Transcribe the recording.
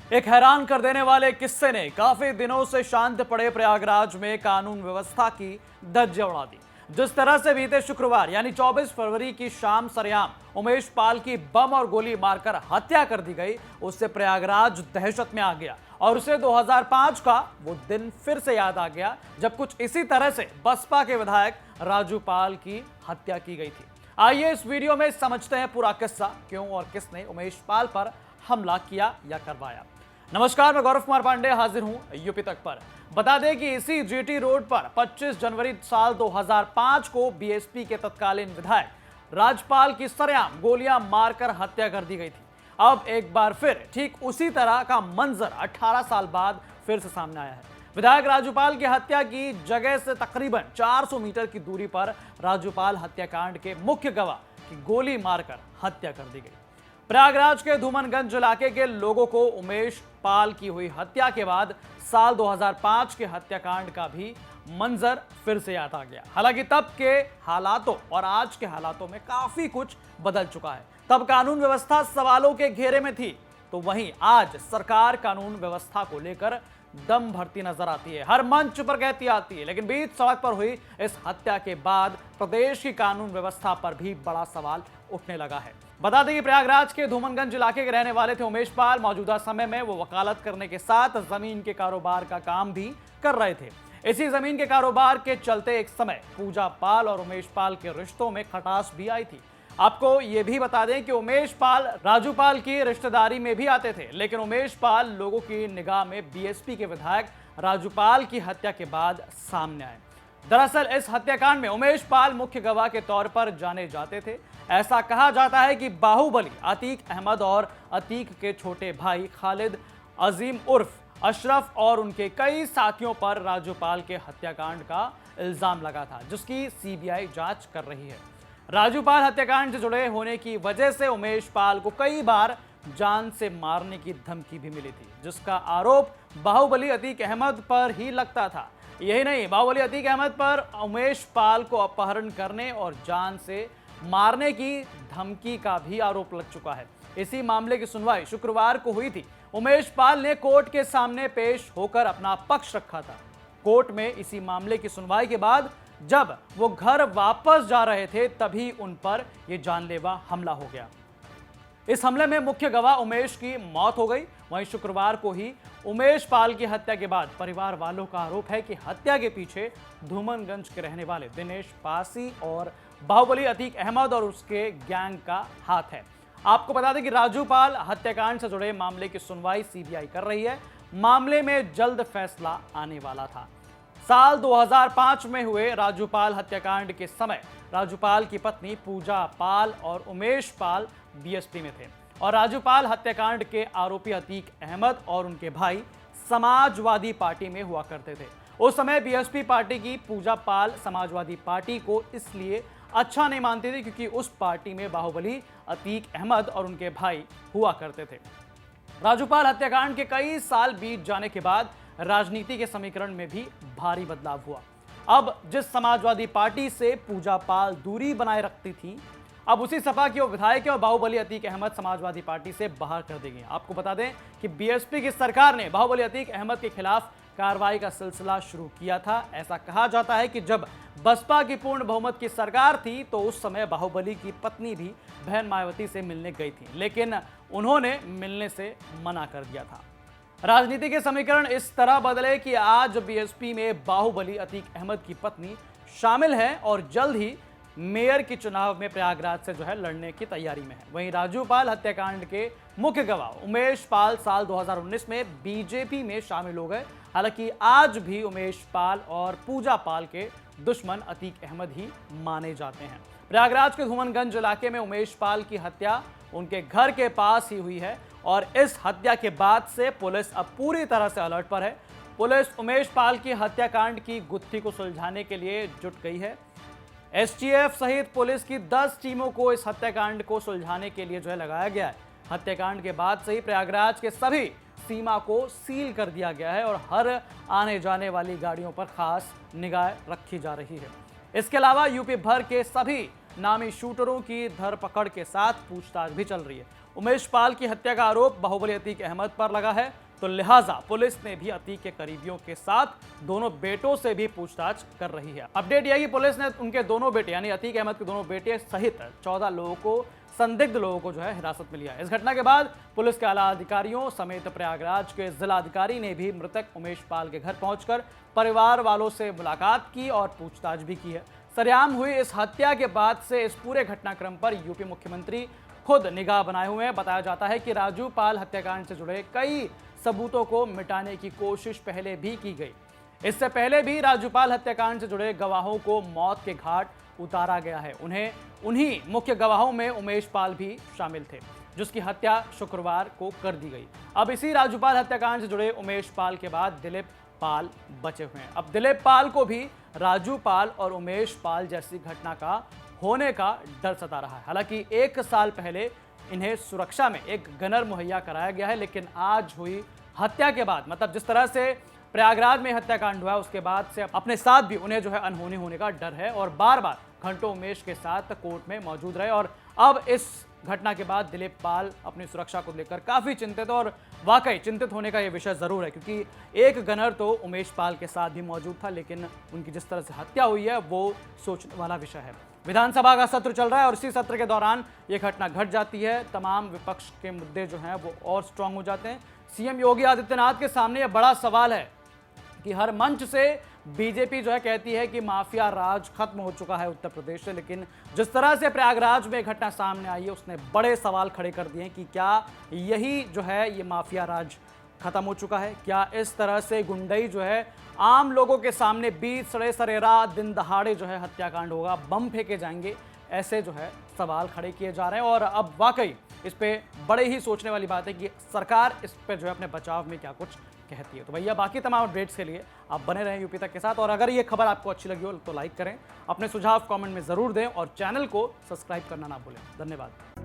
एक हैरान कर देने वाले किस्से ने काफी दिनों से शांत पड़े प्रयागराज में कानून व्यवस्था की धज्जियां उड़ा दी। जिस तरह से बीते शुक्रवार यानी 24 फरवरी की शाम सरेआम उमेश पाल की बम और गोली मारकर हत्या कर दी गई, उससे प्रयागराज दहशत में आ गया और उसे 2005 का वो दिन फिर से याद आ गया जब कुछ इसी तरह से बसपा के विधायक राजू पाल की हत्या की गई थी। आइए इस वीडियो में समझते हैं पूरा किस्सा, क्यों और किसने उमेश पाल पर हमला किया या करवाया। नमस्कार, मैं गौरव कुमार पांडे हाजिर हूं यूपी तक पर। बता दें कि इसी जीटी रोड पर 25 जनवरी साल 2005 को बीएसपी के तत्कालीन विधायक राजपाल की सरेआम गोलियां मारकर हत्या कर दी गई थी। अब एक बार फिर ठीक उसी तरह का मंजर 18 साल बाद फिर से सामने आया है। विधायक राजूपाल की हत्या की जगह से तकरीबन 400 मीटर की दूरी पर राजूपाल हत्याकांड के मुख्य गवाह की गोली मारकर हत्या कर दी गई। प्रयागराज के धूमनगंज इलाके के लोगों को उमेश पाल की हुई हत्या के बाद साल 2005 के हत्याकांड का भी मंजर फिर से याद आ गया। हालांकि तब के हालातों और आज के हालातों में काफी कुछ बदल चुका है। तब कानून व्यवस्था सवालों के घेरे में थी, तो वहीं आज सरकार कानून व्यवस्था को लेकर दम भरती नजर आती है, हर मंच पर कहती आती है। लेकिन बीच सड़क पर हुई इस हत्या के बाद प्रदेश की कानून व्यवस्था पर भी बड़ा सवाल उठने लगा है। बता दें कि प्रयागराज के धूमनगंज इलाके के रहने वाले थे उमेश पाल। मौजूदा समय में वो वकालत करने के साथ जमीन के कारोबार का काम भी कर रहे थे। इसी जमीन के कारोबार के चलते एक समय पूजा पाल और उमेश पाल के रिश्तों में खटास भी आई थी। आपको ये भी बता दें कि उमेश पाल राजू पाल की रिश्तेदारी में भी आते थे, लेकिन उमेश पाल लोगों की निगाह में बीएसपी के विधायक राजू पाल की हत्या के बाद सामने आए। दरअसल इस हत्याकांड में उमेश पाल मुख्य गवाह के तौर पर जाने जाते थे। ऐसा कहा जाता है कि बाहुबली अतीक अहमद और अतीक के छोटे भाई खालिद अजीम उर्फ अशरफ और उनके कई साथियों पर राजूपाल के हत्याकांड का इल्जाम लगा था, जिसकी सीबीआई जांच कर रही है। राजूपाल हत्याकांड से जुड़े होने की वजह से उमेश पाल को कई बार जान से मारने की धमकी भी मिली थी, जिसका आरोप बाहुबली अतीक अहमद पर ही लगता था। यही नहीं, बाहुबली अतीक अहमद पर उमेश पाल को अपहरण करने और जान से मारने की धमकी का भी आरोप लग चुका है। इसी मामले की सुनवाई शुक्रवार को हुई थी। उमेश पाल ने कोर्ट के सामने पेश होकर अपना पक्ष रखा था। कोर्ट में इसी मामले की सुनवाई के बाद जब वो घर वापस जा रहे थे, तभी उन पर यह जानलेवा हमला हो गया। इस हमले में मुख्य गवाह उमेश की मौत हो गई। वहीं शुक्रवार को ही उमेश पाल की हत्या के बाद परिवार वालों का आरोप है कि हत्या के पीछे धूमनगंज के रहने वाले दिनेश पासी और बाहुबली अतीक अहमद और उसके गैंग का हाथ है। आपको बता दें कि राजूपाल हत्याकांड से जुड़े मामले की सुनवाई सीबीआई कर रही है। मामले में जल्द फैसला आने वाला था। साल 2005 में हुए राजूपाल हत्याकांड के समय राजूपाल की पत्नी पूजा पाल और उमेश पाल बीएसपी में थे और राजूपाल हत्याकांड के आरोपी अतीक अहमद और उनके भाई समाजवादी पार्टी में हुआ करते थे। उस समय बीएसपी पार्टी की पूजा पाल समाजवादी पार्टी को इसलिए अच्छा नहीं मानती थी क्योंकि उस पार्टी में बाहुबली अतीक अहमद और उनके भाई हुआ करते थे। राजूपाल हत्याकांड के कई साल बीत जाने के बाद राजनीति के समीकरण में भी भारी बदलाव हुआ। अब जिस समाजवादी पार्टी से पूजा पाल दूरी बनाए रखती थी, अब उसी सपा की वो विधायक है और बाहुबली अतीक अहमद समाजवादी पार्टी से बाहर कर दी गई। आपको बता दें कि बीएसपी की सरकार ने बाहुबली अतीक अहमद के खिलाफ कार्रवाई का सिलसिला शुरू किया था। ऐसा कहा जाता है कि जब बसपा की पूर्ण बहुमत की सरकार थी तो उस समय बाहुबली की पत्नी भी बहन मायावती से मिलने गई थी, लेकिन उन्होंने मिलने से मना कर दिया था। राजनीति के समीकरण इस तरह बदले कि आज बीएसपी में बाहुबली अतीक अहमद की पत्नी शामिल है और जल्द ही मेयर के चुनाव में प्रयागराज से लड़ने की तैयारी में है। वहीं राजूपाल हत्याकांड के मुख्य गवाह उमेश पाल साल 2019 में बीजेपी में शामिल हो गए। हालांकि आज भी उमेश पाल और पूजा पाल के दुश्मन अतीक अहमद ही माने जाते हैं। प्रयागराज के धूमनगंज इलाके में उमेश पाल की हत्या उनके घर के पास ही हुई है और इस हत्या के बाद से पुलिस अब पूरी तरह से अलर्ट पर है। पुलिस उमेश पाल की हत्याकांड की गुत्थी को सुलझाने के लिए जुट गई है। एसटीएफ सहित पुलिस की 10 टीमों को इस हत्याकांड को सुलझाने के लिए लगाया गया है। हत्याकांड के बाद से ही प्रयागराज के सभी सीमा को सील कर दिया गया है और हर आने जाने वाली गाड़ियों पर खास निगाह रखी जा रही है। इसके अलावा यूपी भर के सभी नामी शूटरों की धरपकड़ के साथ पूछताछ भी चल रही है। उमेश पाल की हत्या का आरोप बाहुबली अतीक अहमद पर लगा है, तो लिहाजा पुलिस ने भी अतीक के करीबियों के साथ दोनों बेटों से भी पूछताछ कर रही है। अपडेट यह कि पुलिस ने उनके दोनों बेटे यानी अतीक अहमद के दोनों बेटे सहित 14 लोगों को, संदिग्ध लोगों को हिरासत में लिया है। इस घटना के बाद पुलिस के आला अधिकारियों समेत प्रयागराज के जिलाधिकारी ने भी मृतक उमेश पाल के घर पहुंचकर परिवार वालों से मुलाकात की और पूछताछ भी की है। सरेआम हुई इस हत्या के बाद से इस पूरे घटनाक्रम पर यूपी मुख्यमंत्री खुद निगाह बनाए हुए हैं। बताया जाता है कि राजू पाल हत्याकांड से जुड़े कई सबूतों को मिटाने की कोशिश पहले भी की गई। इससे पहले भी राजूपाल हत्याकांड से जुड़े गवाहों को मौत के घाट उतारा गया है। उन्हीं मुख्य गवाहों में उमेश पाल भी शामिल थे, जिसकी हत्या शुक्रवार को कर दी गई। अब इसी राजूपाल हत्याकांड से जुड़े उमेश पाल के बाद दिलीप पाल बचे हुए हैं। अब दिलीप पाल को भी राजू पाल और उमेश पाल जैसी घटना का होने का डर सता रहा है। हालांकि 1 साल पहले इन्हें सुरक्षा में एक गनर मुहैया कराया गया है, लेकिन आज हुई हत्या के बाद, मतलब जिस तरह से प्रयागराज में हत्याकांड हुआ उसके बाद से अपने साथ भी उन्हें अनहोनी होने का डर है और बार बार घंटों उमेश के साथ कोर्ट में मौजूद रहे। और अब इस घटना के बाद दिलीप पाल अपनी सुरक्षा को लेकर काफी चिंतित, और वाकई चिंतित होने का यह विषय जरूर है, क्योंकि एक गनर तो उमेश पाल के साथ भी मौजूद था, लेकिन उनकी जिस तरह से हत्या हुई है वो सोचने वाला विषय है। विधानसभा का सत्र चल रहा है और इसी सत्र के दौरान ये घटना घट जाती है। तमाम विपक्ष के मुद्दे जो हैं वो और स्ट्रांग हो जाते हैं। सीएम योगी आदित्यनाथ के सामने यह बड़ा सवाल है कि हर मंच से बीजेपी कहती है कि माफिया राज खत्म हो चुका है उत्तर प्रदेश से, लेकिन जिस तरह से प्रयागराज में घटना सामने आई है उसने बड़े सवाल खड़े कर दिए हैं कि क्या यही ये माफिया राज खत्म हो चुका है? क्या इस तरह से गुंडई आम लोगों के सामने बीच सड़े सरेरा दिन दहाड़े हत्याकांड होगा, बम फेंके जाएंगे? ऐसे सवाल खड़े किए जा रहे हैं और अब वाकई इस पे बड़े ही सोचने वाली बात है कि सरकार इस पे अपने बचाव में क्या कुछ कहती है। तो भैया बाकी तमाम अपडेट्स के लिए आप बने रहें यूपी तक के साथ, और अगर ये खबर आपको अच्छी लगी हो तो लाइक करें, अपने सुझाव कमेंट में जरूर दें और चैनल को सब्सक्राइब करना ना भूलें। धन्यवाद।